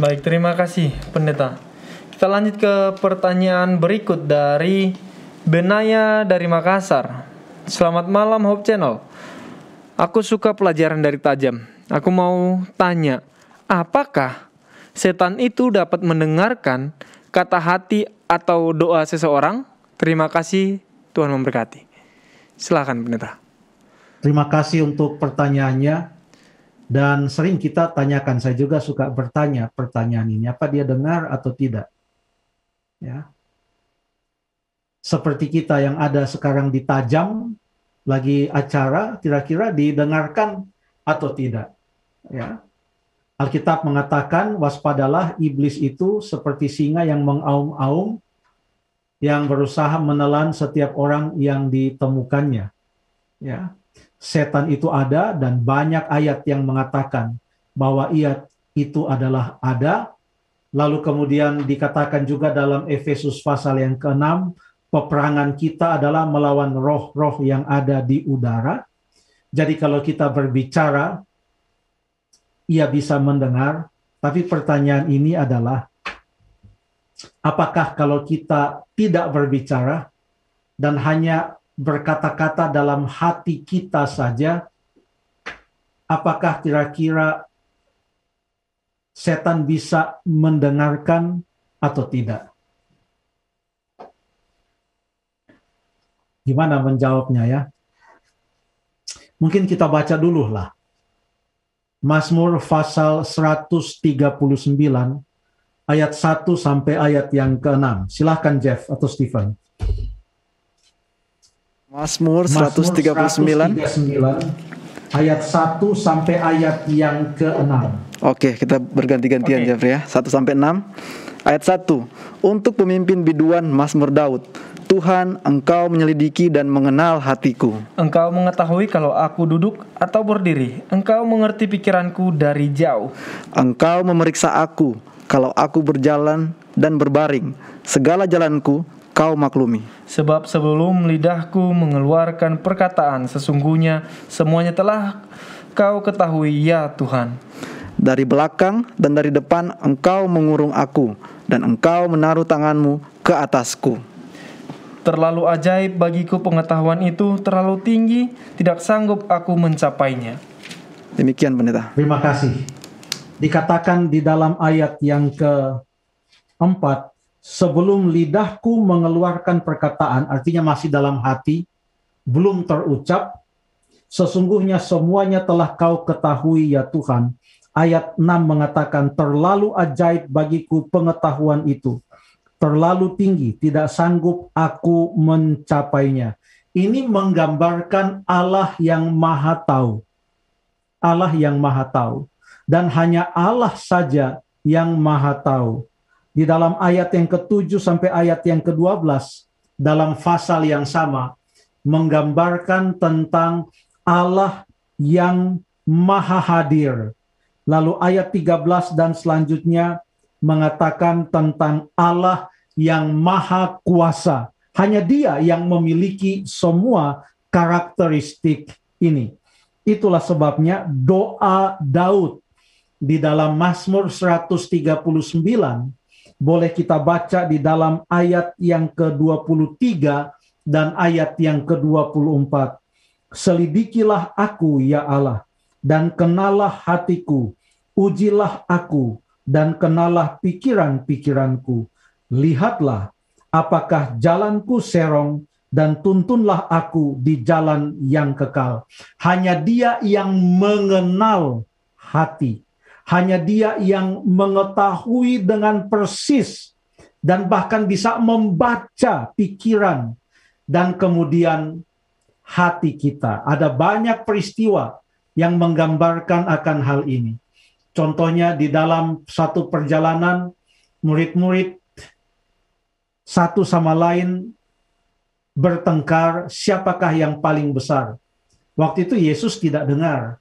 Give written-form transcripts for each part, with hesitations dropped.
Baik, terima kasih pendeta. Kita lanjut ke pertanyaan berikut dari Benaya dari Makassar. Selamat malam Hope Channel. Aku suka pelajaran dari Tajam. Aku mau tanya, apakah setan itu dapat mendengarkan kata hati atau doa seseorang? Terima kasih, Tuhan memberkati. Silakan pendeta. Terima kasih untuk pertanyaannya. Dan sering kita tanyakan, saya juga suka bertanya pertanyaan ini, apa dia dengar atau tidak? Ya. Seperti kita yang ada sekarang di Tajam, lagi acara, kira-kira didengarkan atau tidak? Ya. Alkitab mengatakan, waspadalah iblis itu seperti singa yang mengaum-aum, yang berusaha menelan setiap orang yang ditemukannya. Ya. Setan itu ada dan banyak ayat yang mengatakan bahwa ia itu adalah ada. Lalu kemudian dikatakan juga dalam Efesus pasal yang ke-6, peperangan kita adalah melawan roh-roh yang ada di udara. Jadi kalau kita berbicara, ia bisa mendengar. Tapi pertanyaan ini adalah, apakah kalau kita tidak berbicara dan hanya berkata-kata dalam hati kita saja, apakah kira-kira setan bisa mendengarkan atau tidak? Gimana menjawabnya ya? Mungkin kita baca dulu lah. Mazmur pasal 139 ayat 1 sampai ayat yang ke-6. Silahkan Jeff atau Stephen. Mazmur 139 ayat 1 sampai ayat yang ke-6. Oke, kita berganti-gantian Jeffrey ya. 1 sampai 6. Ayat 1. Untuk pemimpin biduan Mazmur Daud. Tuhan, Engkau menyelidiki dan mengenal hatiku. Engkau mengetahui kalau aku duduk atau berdiri. Engkau mengerti pikiranku dari jauh. Engkau memeriksa aku kalau aku berjalan dan berbaring. Segala jalanku Kau maklumi. Sebab sebelum lidahku mengeluarkan perkataan, sesungguhnya semuanya telah Kau ketahui ya Tuhan. Dari belakang dan dari depan Engkau mengurung aku, dan Engkau menaruh tanganmu ke atasku. Terlalu ajaib bagiku pengetahuan itu, terlalu tinggi, tidak sanggup aku mencapainya. Demikian pendeta. Terima kasih. Dikatakan di dalam ayat yang ke-4, sebelum lidahku mengeluarkan perkataan, artinya masih dalam hati, belum terucap, sesungguhnya semuanya telah Kau ketahui ya Tuhan. Ayat 6 mengatakan, terlalu ajaib bagiku pengetahuan itu, terlalu tinggi, tidak sanggup aku mencapainya. Ini menggambarkan Allah yang Maha Tahu. Allah yang Maha Tahu. Dan hanya Allah saja yang Maha Tahu. Di dalam ayat yang ke-7 sampai ayat yang ke-12, dalam pasal yang sama, menggambarkan tentang Allah yang Maha Hadir. Lalu ayat 13 dan selanjutnya mengatakan tentang Allah yang Maha Kuasa. Hanya Dia yang memiliki semua karakteristik ini. Itulah sebabnya doa Daud di dalam Mazmur 139 boleh kita baca di dalam ayat yang ke-23 dan ayat yang ke-24. Selidikilah aku ya Allah, dan kenalah hatiku. Ujilah aku, dan kenalah pikiran-pikiranku. Lihatlah, apakah jalanku serong, dan tuntunlah aku di jalan yang kekal. Hanya Dia yang mengenal hati. Hanya Dia yang mengetahui dengan persis dan bahkan bisa membaca pikiran dan kemudian hati kita. Ada banyak peristiwa yang menggambarkan akan hal ini. Contohnya di dalam satu perjalanan, murid-murid satu sama lain bertengkar siapakah yang paling besar. Waktu itu Yesus tidak dengar.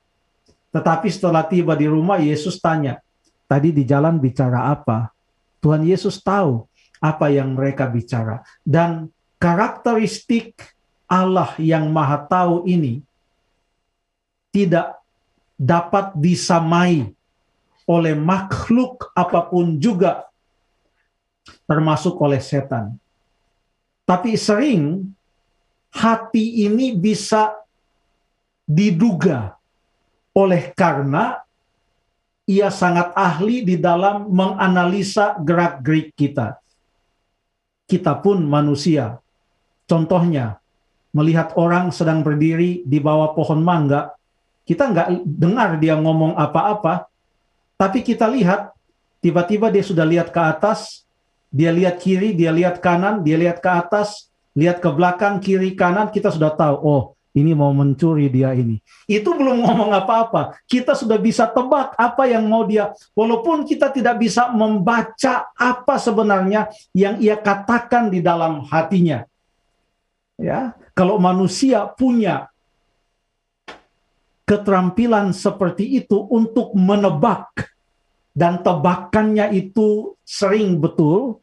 Tetapi setelah tiba di rumah, Yesus tanya, tadi di jalan bicara apa? Tuhan Yesus tahu apa yang mereka bicara. Dan karakteristik Allah yang Maha Tahu ini tidak dapat disamai oleh makhluk apapun juga, termasuk oleh setan. Tapi sering hati ini bisa diduga oleh karena ia sangat ahli di dalam menganalisa gerak-gerik kita. Kita pun manusia. Contohnya, melihat orang sedang berdiri di bawah pohon mangga, kita nggak dengar dia ngomong apa-apa, tapi kita lihat, tiba-tiba dia sudah lihat ke atas, dia lihat kiri, dia lihat kanan, dia lihat ke atas, lihat ke belakang, kiri, kanan, kita sudah tahu, oh ini mau mencuri dia ini. Itu belum ngomong apa-apa, kita sudah bisa tebak apa yang mau dia, walaupun kita tidak bisa membaca apa sebenarnya yang ia katakan di dalam hatinya. Ya, kalau manusia punya keterampilan seperti itu untuk menebak, dan tebakannya itu sering betul,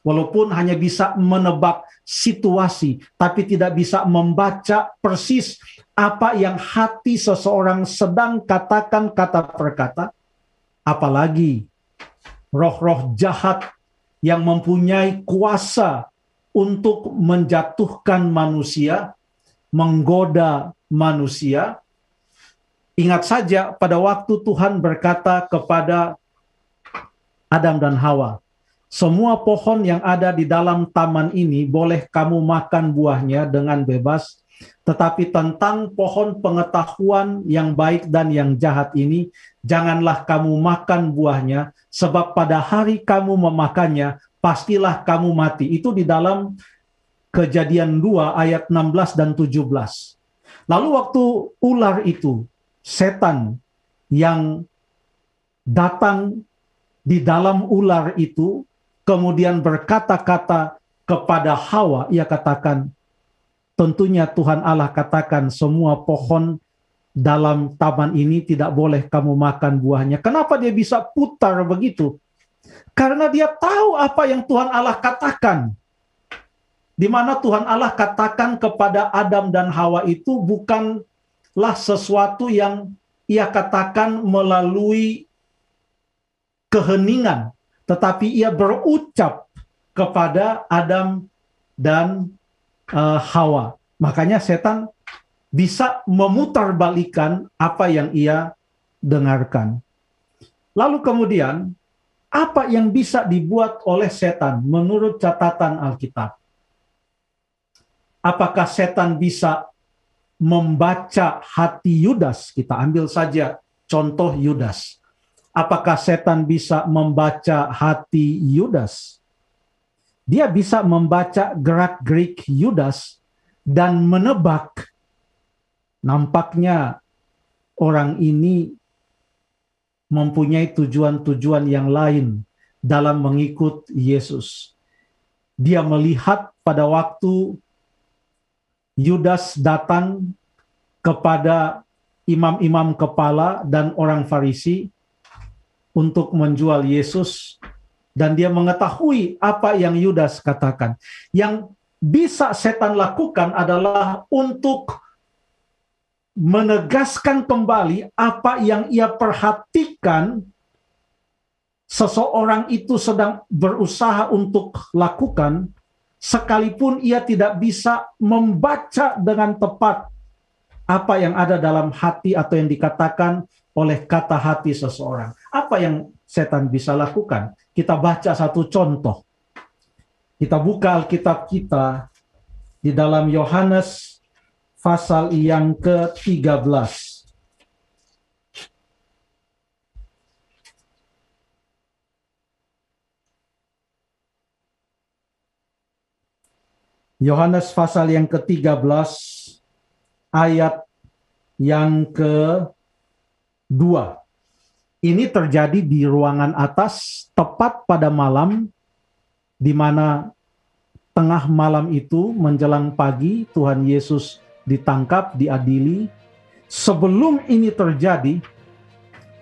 walaupun hanya bisa menebak situasi, tapi tidak bisa membaca persis apa yang hati seseorang sedang katakan kata per kata, apalagi roh-roh jahat yang mempunyai kuasa untuk menjatuhkan manusia, menggoda manusia. Ingat saja pada waktu Tuhan berkata kepada Adam dan Hawa, semua pohon yang ada di dalam taman ini boleh kamu makan buahnya dengan bebas, tetapi tentang pohon pengetahuan yang baik dan yang jahat ini, janganlah kamu makan buahnya, sebab pada hari kamu memakannya, pastilah kamu mati. Itu di dalam Kejadian 2 ayat 16 dan 17. Lalu waktu ular itu, setan yang datang di dalam ular itu, kemudian berkata-kata kepada Hawa, ia katakan, tentunya Tuhan Allah katakan semua pohon dalam taman ini tidak boleh kamu makan buahnya. Kenapa dia bisa putar begitu? Karena dia tahu apa yang Tuhan Allah katakan. Di mana Tuhan Allah katakan kepada Adam dan Hawa itu bukanlah sesuatu yang ia katakan melalui keheningan, tetapi ia berucap kepada Adam dan Hawa. Makanya setan bisa memutarbalikan apa yang ia dengarkan. Lalu kemudian, apa yang bisa dibuat oleh setan menurut catatan Alkitab? Apakah setan bisa membaca hati Yudas? Kita ambil saja contoh Yudas. Apakah setan bisa membaca hati Yudas? Dia bisa membaca gerak-gerik Yudas dan menebak. Nampaknya orang ini mempunyai tujuan-tujuan yang lain dalam mengikut Yesus. Dia melihat pada waktu Yudas datang kepada imam-imam kepala dan orang Farisi untuk menjual Yesus, dan dia mengetahui apa yang Yudas katakan. Yang bisa setan lakukan adalah untuk menegaskan kembali apa yang ia perhatikan seseorang itu sedang berusaha untuk lakukan, sekalipun ia tidak bisa membaca dengan tepat apa yang ada dalam hati atau yang dikatakan oleh kata hati seseorang. Apa yang setan bisa lakukan? Kita baca satu contoh. Kita buka Alkitab kita di dalam Yohanes pasal yang ke-13. Yohanes pasal yang ke-13 ayat yang ke-2. Ini terjadi di ruangan atas tepat pada malam, di mana tengah malam itu menjelang pagi Tuhan Yesus ditangkap, diadili. Sebelum ini terjadi,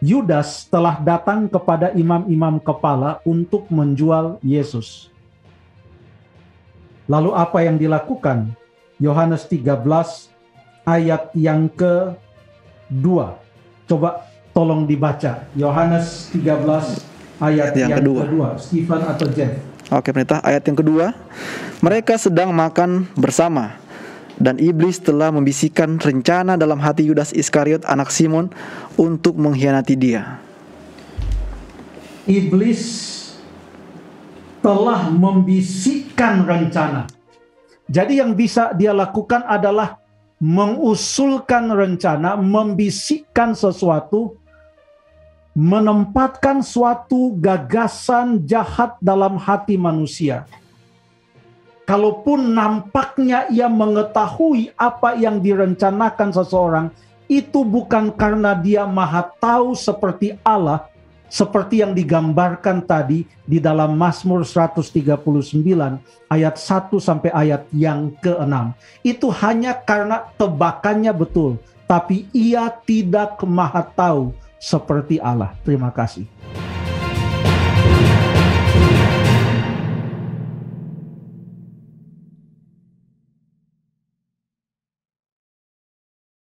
Yudas telah datang kepada imam-imam kepala untuk menjual Yesus. Lalu apa yang dilakukan? Yohanes 13 ayat yang ke-2. Coba Tolong dibaca Yohanes 13 ayat yang kedua. Stephen atau Jeff? Oke pendeta, ayat yang kedua. Mereka sedang makan bersama, dan iblis telah membisikkan rencana dalam hati Yudas Iskariot anak Simon untuk mengkhianati dia. Iblis telah membisikkan rencana. Jadi yang bisa dia lakukan adalah mengusulkan rencana, membisikkan sesuatu, menempatkan suatu gagasan jahat dalam hati manusia. Kalaupun nampaknya ia mengetahui apa yang direncanakan seseorang, itu bukan karena dia maha tahu seperti Allah, seperti yang digambarkan tadi di dalam Mazmur 139 ayat 1 sampai ayat yang ke-6. Itu hanya karena tebakannya betul, tapi ia tidak maha tahu seperti Allah. Terima kasih.